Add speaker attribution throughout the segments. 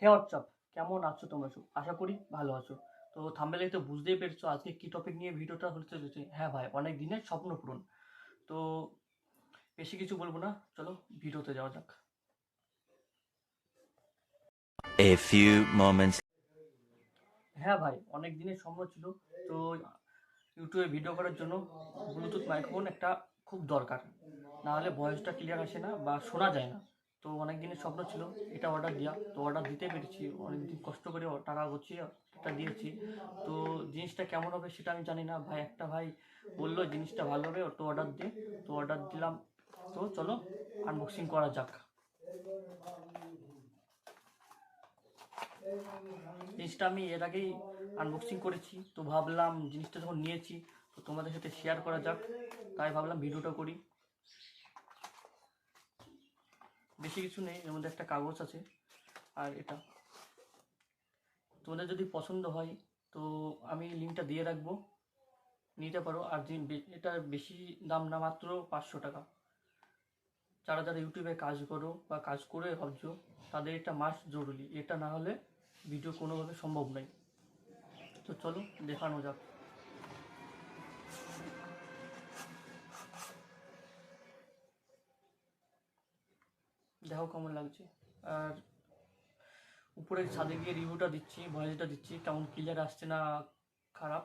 Speaker 1: হে WhatsApp, কেমন আছো তোমরা সব? আশা করি ভালো আছো। তো থাম্বনেলে তো বুঝতেই পেরেছো আজকে কি টপিক নিয়ে ভিডিওটা হতে চলেছে। হ্যাঁ ভাই, অনেক দিনের স্বপ্ন পূরণ। তো বেশি কিছু বলবো না, চলো ভিডিওতে যাওয়া যাক।
Speaker 2: A few moments.
Speaker 1: হ্যাঁ ভাই, অনেক দিনের স্বপ্ন ছিল। তো ইউটিউবে ভিডিও করার জন্য ব্লুটুথ মাইক্রোফোন একটা খুব দরকার, না হলে ভয়েসটা ক্লিয়ার আসে না বা শোনা যায় না। তো অনেক দিনের স্বপ্ন ছিল এটা অর্ডার দেওয়া, তো অর্ডার দিতে পেরেছি। অনেকদিন কষ্ট করে টাকা গুছিয়ে এটা দিয়েছি। তো জিনিসটা কেমন হবে সেটা আমি জানি না। একটা ভাই বললো জিনিসটা ভালো হবে, তো অর্ডার দে। তো অর্ডার দিলাম। তো চলো আনবক্সিং করা যাক। জিনিসটা আমি এর আগেই আনবক্সিং করেছি, তো ভাবলাম জিনিসটা যখন নিয়েছি তো তোমাদের সাথে শেয়ার করা যাক, তাই ভাবলাম ভিডিওটা করি। বেশি কিছু নেই, এর মধ্যে একটা কাগজ আছে আর এটা। তোমাদের যদি পছন্দ হয় তো আমি লিঙ্কটা দিয়ে রাখবো, নিতে পারো। আর এটা বেশি দাম না, মাত্র 500 টাকা। যারা যারা ইউটিউবে কাজ করো বা কাজ করে ভাবছো তাদের এটা মাস্ট জরুরি, এটা না হলে ভিডিও কোনোভাবে সম্ভব নয়। তো চলো দেখানো যাক। দেখো কেমন লাগছে। আর উপরে ছাদে গিয়ে রিভিউটা দিচ্ছি, ভয়েসটা দিচ্ছি, কেমন ক্লিয়ার আসছে না খারাপ।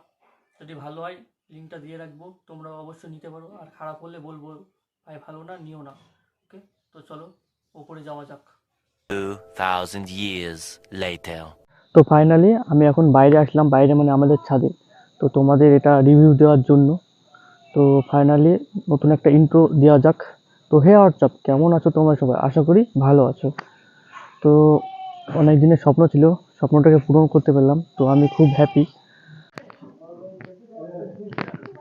Speaker 1: যদি ভালো হয় লিঙ্কটা দিয়ে রাখবো, তোমরা অবশ্যই নিতে পারো। আর খারাপ হলে বলবো ভাই ভালো না, নিও না। ওকে, তো চলো উপরে যাওয়া যাক।
Speaker 2: 2000 years later.
Speaker 1: তো ফাইনালি আমি এখন বাইরে আসলাম, বাইরে মানে আমাদের ছাদে। তো তোমাদের এটা রিভিউ দেওয়ার জন্য। তো ফাইনালি নতুন একটা ইন্ট্রো দেওয়া যাক। তো হে হোয়াটসঅ্যাপ, কেমন আছো তোমরা সবাই? আশা করি ভালো আছো। তো অনেক দিনের স্বপ্ন ছিল, স্বপ্নটাকে পূরণ করতে পারলাম, তো আমি খুব হ্যাপি।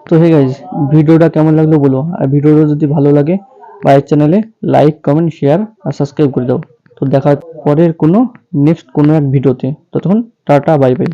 Speaker 1: তো হে গাইজ, ভিডিওটা কেমন লাগলো বলো। আর ভিডিওটা যদি ভালো লাগে ভাইয়ের চ্যানেলে লাইক, কমেন্ট, শেয়ার আর সাবস্ক্রাইব করে দাও। তো দেখা পরের কোনো নেক্সট কোনো এক ভিডিওতে। ততক্ষণ টাটা, বাই বাই।